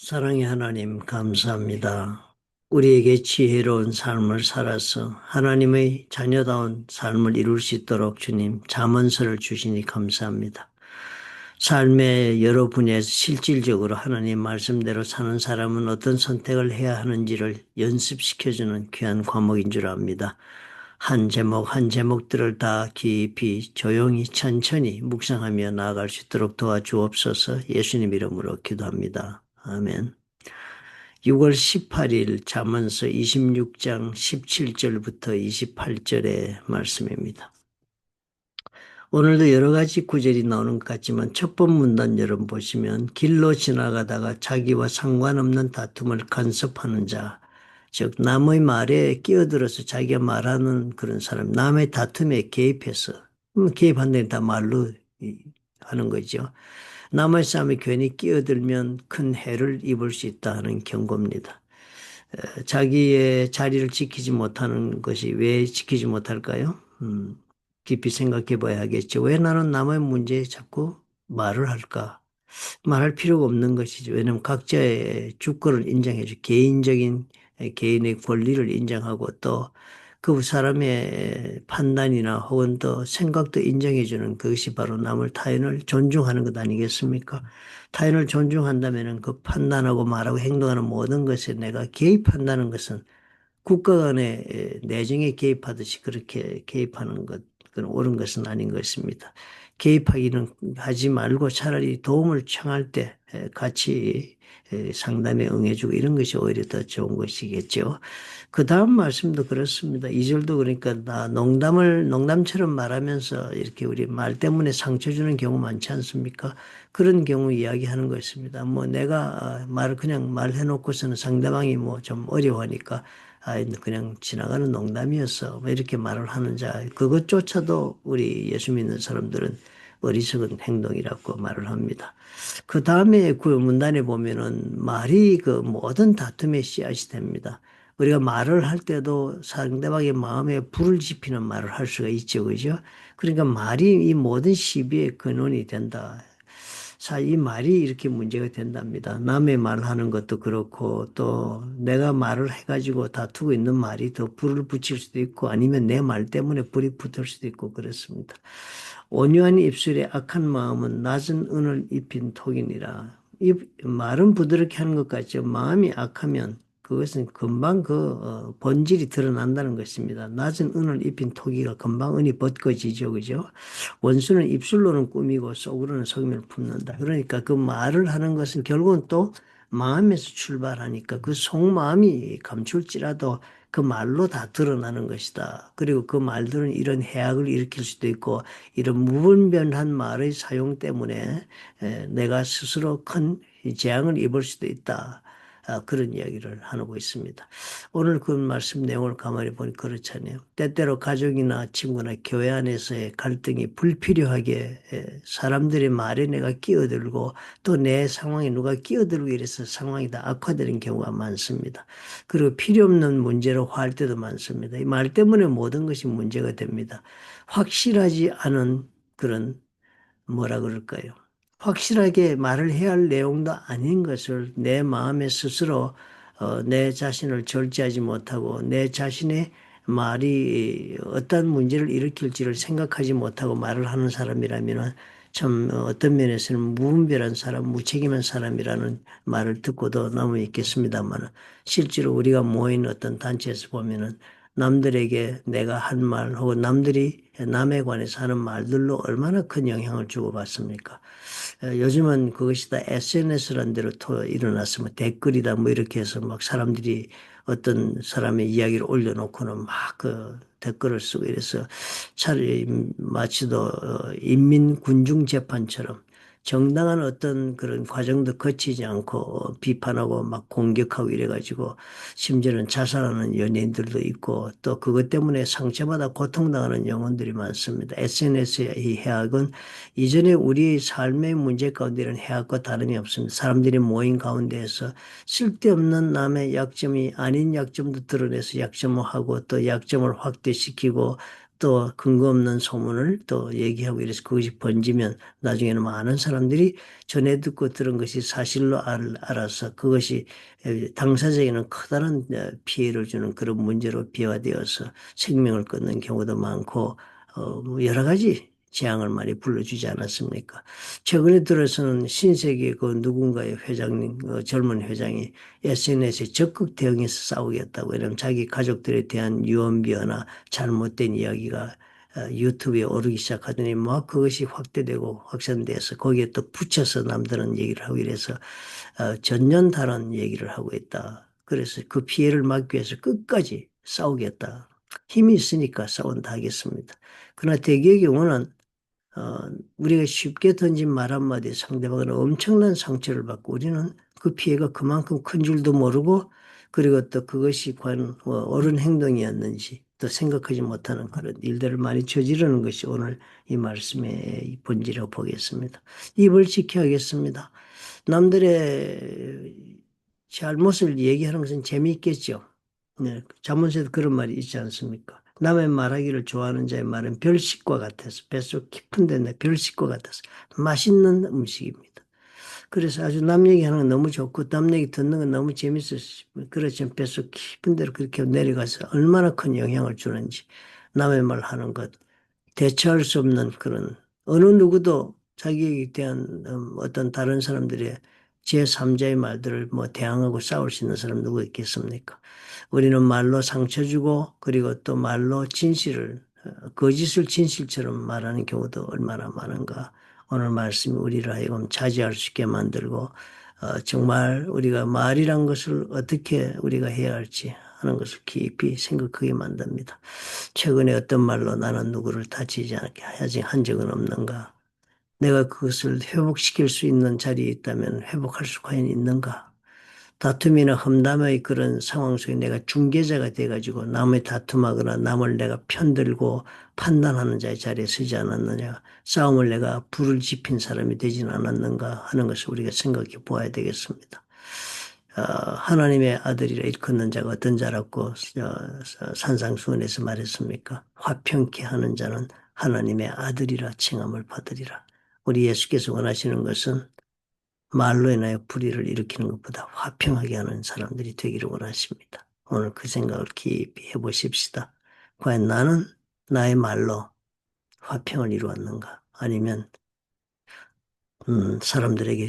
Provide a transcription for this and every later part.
사랑의 하나님, 감사합니다. 우리에게 지혜로운 삶을 살아서 하나님의 자녀다운 삶을 이룰 수 있도록 주님 잠언서를 주시니 감사합니다. 삶의 여러 분야에서 실질적으로 하나님 말씀대로 사는 사람은 어떤 선택을 해야 하는지를 연습시켜주는 귀한 과목인 줄 압니다. 한 제목 한 제목들을 다 깊이 조용히 천천히 묵상하며 나아갈 수 있도록 도와주옵소서. 예수님 이름으로 기도합니다. 아멘. 6월 18일 잠언서 26장 17절부터 28절의 말씀입니다. 오늘도 여러 가지 구절이 나오는 것 같지만 첫 번 문단 여러분 보시면 길로 지나가다가 자기와 상관없는 다툼을 간섭하는 자, 즉 남의 말에 끼어들어서 자기가 말하는 그런 사람, 남의 다툼에 개입해서 개입한다는 다 말로 하는 거죠. 남의 싸움에 괜히 끼어들면 큰 해를 입을 수 있다 하는 경고입니다. 자기의 자리를 지키지 못하는 것이 왜 지키지 못할까요? 깊이 생각해 봐야 하겠죠. 왜 나는 남의 문제에 자꾸 말을 할까? 말할 필요가 없는 것이죠. 왜냐하면 각자의 주권을 인정해 주 개인적인 개인의 권리를 인정하고 또 그 사람의 판단이나 혹은 또 생각도 인정해 주는 그것이 바로 남을 타인을 존중하는 것 아니겠습니까? 타인을 존중한다면 그 판단하고 말하고 행동하는 모든 것에 내가 개입한다는 것은 국가 간의 내정에 개입하듯이 그렇게 개입하는 것, 그건 옳은 것은 아닌 것입니다. 개입하기는 하지 말고 차라리 도움을 청할 때 같이 상담에 응해주고 이런 것이 오히려 더 좋은 것이겠죠. 그 다음 말씀도 그렇습니다. 2절도 그러니까 나 농담처럼 말하면서 이렇게 우리 말 때문에 상처 주는 경우 많지 않습니까? 그런 경우 이야기하는 것입니다. 뭐 내가 말을 그냥 말해놓고서는 상대방이 뭐 좀 어려워하니까 그냥 지나가는 농담이었어. 뭐 이렇게 말을 하는 자, 그것조차도 우리 예수 믿는 사람들은 어리석은 행동이라고 말을 합니다. 그 다음에 그 문단에 보면은 말이 그 모든 다툼의 씨앗이 됩니다. 우리가 말을 할 때도 상대방의 마음에 불을 지피는 말을 할 수가 있죠. 그죠? 그러니까 말이 이 모든 시비의 근원이 된다. 이 말이 이렇게 문제가 된답니다. 남의 말하는 것도 그렇고 또 내가 말을 해가지고 다투고 있는 말이 더 불을 붙일 수도 있고 아니면 내 말 때문에 불이 붙을 수도 있고 그렇습니다. 온유한 입술에 악한 마음은 낮은 은을 입힌 톡이니라. 이 말은 부드럽게 하는 것 같죠. 마음이 악하면 그것은 금방 본질이 드러난다는 것입니다. 낮은 은을 입힌 토기가 금방 은이 벗겨지죠. 그죠? 원수는 입술로는 꾸미고 속으로는 속임을 품는다. 그러니까 그 말을 하는 것은 결국은 또 마음에서 출발하니까 그 속마음이 감출지라도 그 말로 다 드러나는 것이다. 그리고 그 말들은 이런 해악을 일으킬 수도 있고 이런 무분별한 말의 사용 때문에 내가 스스로 큰 재앙을 입을 수도 있다. 그런 이야기를 하고 있습니다. 오늘 그 말씀 내용을 가만히 보니 그렇잖아요. 때때로 가족이나 친구나 교회 안에서의 갈등이 불필요하게 사람들의 말에 내가 끼어들고 또 내 상황에 누가 끼어들고 이래서 상황이 다 악화되는 경우가 많습니다. 그리고 필요 없는 문제로 화할 때도 많습니다. 이 말 때문에 모든 것이 문제가 됩니다. 확실하지 않은 그런 뭐라 그럴까요? 확실하게 말을 해야 할 내용도 아닌 것을 내 마음에 스스로 내 자신을 절제하지 못하고 내 자신의 말이 어떤 문제를 일으킬지를 생각하지 못하고 말을 하는 사람이라면 참 어떤 면에서는 무분별한 사람, 무책임한 사람이라는 말을 듣고도 남아 있겠습니다만 실제로 우리가 모인 어떤 단체에서 보면은 남들에게 내가 한 말 혹은 남들이 남에 관해서 하는 말들로 얼마나 큰 영향을 주고받습니까? 요즘은 그것이 다 SNS라는 대로 일어났으면 뭐 댓글이다 뭐 이렇게 해서 막 사람들이 어떤 사람의 이야기를 올려놓고는 막 그 댓글을 쓰고 이래서 차라리 마치도 인민군중재판처럼 정당한 어떤 그런 과정도 거치지 않고 비판하고 막 공격하고 이래가지고 심지어는 자살하는 연예인들도 있고 또 그것 때문에 상처받아 고통당하는 영혼들이 많습니다. SNS의 이 해악은 이전에 우리 삶의 문제 가운데 이런 해악과 다름이 없습니다. 사람들이 모인 가운데에서 쓸데없는 남의 약점이 아닌 약점도 드러내서 약점을 하고 또 약점을 확대시키고 또 근거 없는 소문을 또 얘기하고 이래서 그것이 번지면 나중에는 많은 사람들이 전해 듣고 들은 것이 사실로 알아서 그것이 당사자에게는 커다란 피해를 주는 그런 문제로 비화되어서 생명을 끊는 경우도 많고 뭐 여러 가지 재앙을 많이 불러주지 않았습니까? 최근에 들어서는 신세계 그 누군가의 회장님, 젊은 회장이 SNS에 적극 대응해서 싸우겠다고 이러면 자기 가족들에 대한 유언비어나 잘못된 이야기가 유튜브에 오르기 시작하더니 뭐 그것이 확대되고 확산돼서 거기에 또 붙여서 남들은 얘기를 하고 이래서 전년 다른 얘기를 하고 있다. 그래서 그 피해를 막기 위해서 끝까지 싸우겠다. 힘이 있으니까 싸운다 하겠습니다. 그러나 대개의 경우는 우리가 쉽게 던진 말 한마디 상대방은 엄청난 상처를 받고 우리는 그 피해가 그만큼 큰 줄도 모르고 그리고 또 그것이 과연 옳은 행동이었는지 또 생각하지 못하는 그런 일들을 많이 저지르는 것이 오늘 이 말씀의 본질이라고 보겠습니다. 입을 지켜야겠습니다. 남들의 잘못을 얘기하는 것은 재미있겠죠. 네, 자문서에도 그런 말이 있지 않습니까? 남의 말하기를 좋아하는 자의 말은 별식과 같아서 뱃속 깊은 데내 별식과 같아서 맛있는 음식입니다. 그래서 아주 남 얘기하는 건 너무 좋고 남 얘기 듣는 건 너무 재밌었어요. 그렇지만 뱃속 깊은 데로 그렇게 내려가서 얼마나 큰 영향을 주는지 남의 말 하는 것 대처할 수 없는 그런 어느 누구도 자기에 대한 어떤 다른 사람들의 제3자의 말들을 뭐 대항하고 싸울 수 있는 사람 누구 있겠습니까? 우리는 말로 상처 주고 그리고 또 말로 진실을 거짓을 진실처럼 말하는 경우도 얼마나 많은가. 오늘 말씀이 우리를 하여금 자제할 수 있게 만들고 정말 우리가 말이란 것을 어떻게 우리가 해야 할지 하는 것을 깊이 생각하게 만듭니다. 최근에 어떤 말로 나는 누구를 다치지 않게 하지 한 적은 없는가? 내가 그것을 회복시킬 수 있는 자리에 있다면 회복할 수 과연 있는가? 다툼이나 험담의 그런 상황 속에 내가 중개자가 돼가지고 남의 다툼하거나 남을 내가 편들고 판단하는 자의 자리에 서지 않았느냐. 싸움을 내가 불을 지핀 사람이 되지는 않았는가 하는 것을 우리가 생각해 보아야 되겠습니다. 하나님의 아들이라 일컫는 자가 어떤 자라고 산상수훈에서 말했습니까? 화평케 하는 자는 하나님의 아들이라 칭함을 받으리라. 우리 예수께서 원하시는 것은 말로 인하여 불의를 일으키는 것보다 화평하게 하는 사람들이 되기를 원하십니다. 오늘 그 생각을 깊이 해보십시다. 과연 나는 나의 말로 화평을 이루었는가? 아니면 사람들에게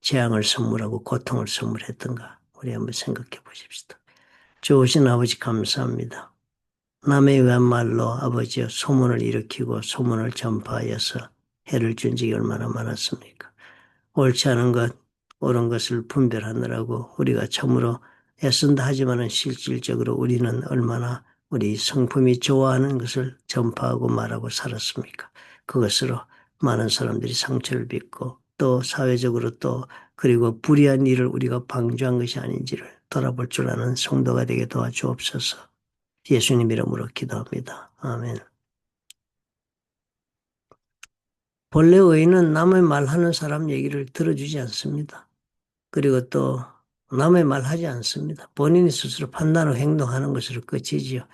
재앙을 선물하고 고통을 선물했던가? 우리 한번 생각해 보십시다. 좋으신 아버지 감사합니다. 남에 의한 말로 아버지여 소문을 일으키고 소문을 전파하여서 해를 준 적이 얼마나 많았습니까? 옳지 않은 것, 옳은 것을 분별하느라고 우리가 참으로 애쓴다 하지만은 실질적으로 우리는 얼마나 우리 성품이 좋아하는 것을 전파하고 말하고 살았습니까? 그것으로 많은 사람들이 상처를 입고 또 사회적으로 또 그리고 불의한 일을 우리가 방조한 것이 아닌지를 돌아볼 줄 아는 성도가 되게 도와주옵소서. 예수님 이름으로 기도합니다. 아멘. 본래 의인은 남의 말하는 사람 얘기를 들어주지 않습니다. 그리고 또 남의 말하지 않습니다. 본인이 스스로 판단하고 행동하는 것으로 끝이지요.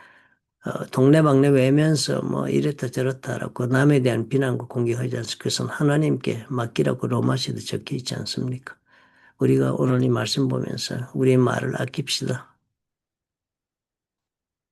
동네방네 외면서 뭐 이랬다 저랬다라고 남에 대한 비난과 공격하지 않습니까? 그것은 하나님께 맡기라고 로마서에도 적혀 있지 않습니까? 우리가 오늘 이 말씀 보면서 우리의 말을 아낍시다.